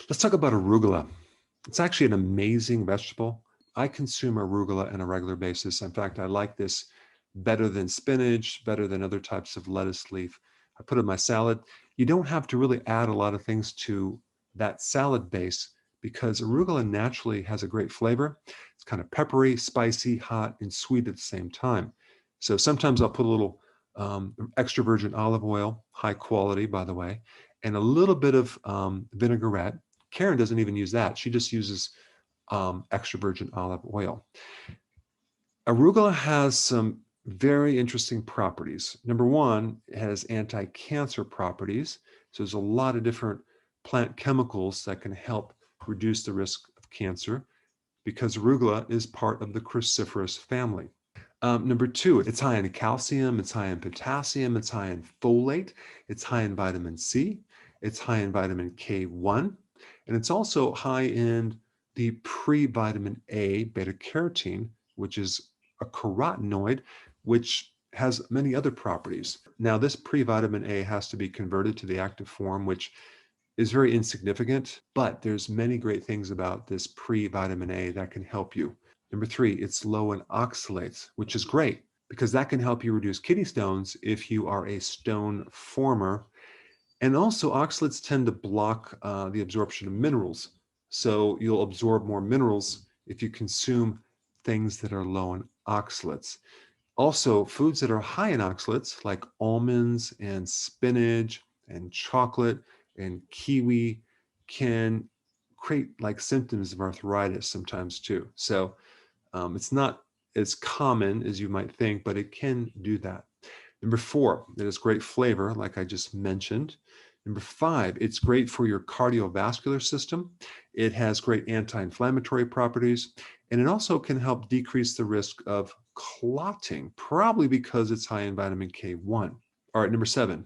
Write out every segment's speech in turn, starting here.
Let's talk about arugula. It's actually an amazing vegetable. I consume arugula on a regular basis. In fact, I like this better than spinach, better than other types of lettuce leaf. I put it in my salad. You don't have to really add a lot of things to that salad base because arugula naturally has a great flavor. It's kind of peppery, spicy, hot, and sweet at the same time. So sometimes I'll put a little extra virgin olive oil, high quality, by the way, and a little bit of vinaigrette. Karen doesn't even use that. She just uses extra virgin olive oil. Arugula has some very interesting properties. Number one, it has anti-cancer properties. So there's a lot of different plant chemicals that can help reduce the risk of cancer because arugula is part of the cruciferous family. Number two, it's high in calcium, it's high in potassium, it's high in folate, it's high in vitamin C, it's high in vitamin K1, and it's also high in the pre-vitamin A beta carotene, which is a carotenoid, which has many other properties. Now, this pre-vitamin A has to be converted to the active form, which is very insignificant, but there's many great things about this pre-vitamin A that can help you. Number three, it's low in oxalates, which is great because that can help you reduce kidney stones if you are a stone former. And also, oxalates tend to block the absorption of minerals. So you'll absorb more minerals if you consume things that are low in oxalates. Also, foods that are high in oxalates, like almonds and spinach and chocolate and kiwi, can create like symptoms of arthritis sometimes too. So it's not as common as you might think, but it can do that. Number four, it has great flavor, like I just mentioned. Number five, it's great for your cardiovascular system. It has great anti-inflammatory properties, and it also can help decrease the risk of clotting, probably because it's high in vitamin K1. All right, number seven,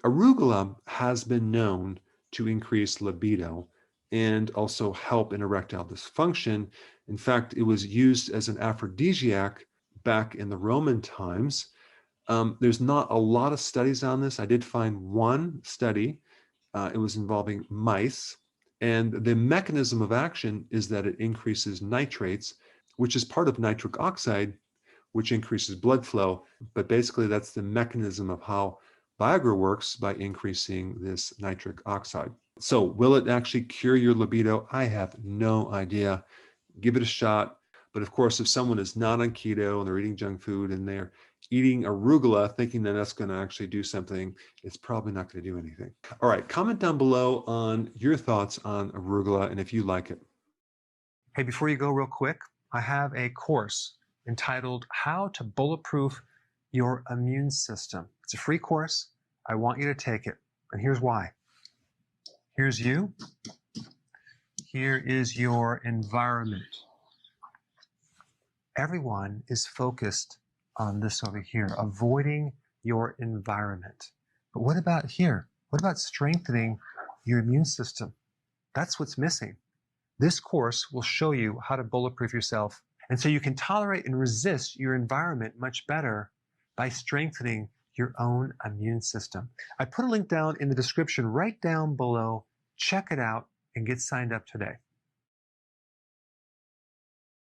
arugula has been known to increase libido and also help in erectile dysfunction. In fact, it was used as an aphrodisiac back in the Roman times. There's not a lot of studies on this. I did find one study. It was involving mice. And the mechanism of action is that it increases nitrates, which is part of nitric oxide, which increases blood flow. But basically, that's the mechanism of how Viagra works by increasing this nitric oxide. So will it actually cure your libido? I have no idea. Give it a shot. But of course, if someone is not on keto and they're eating junk food and they're eating arugula thinking that that's going to actually do something, it's probably not going to do anything. All right, comment down below on your thoughts on arugula and if you like it. Hey, before you go real quick, I have a course entitled How to Bulletproof Your Immune System. It's a free course. I want you to take it. And here's why. Here's you. Here is your environment. Everyone is focused on this over here, avoiding your environment. But what about here? What about strengthening your immune system? That's what's missing. This course will show you how to bulletproof yourself. And so you can tolerate and resist your environment much better by strengthening your own immune system. I put a link down in the description right down below. Check it out and get signed up today.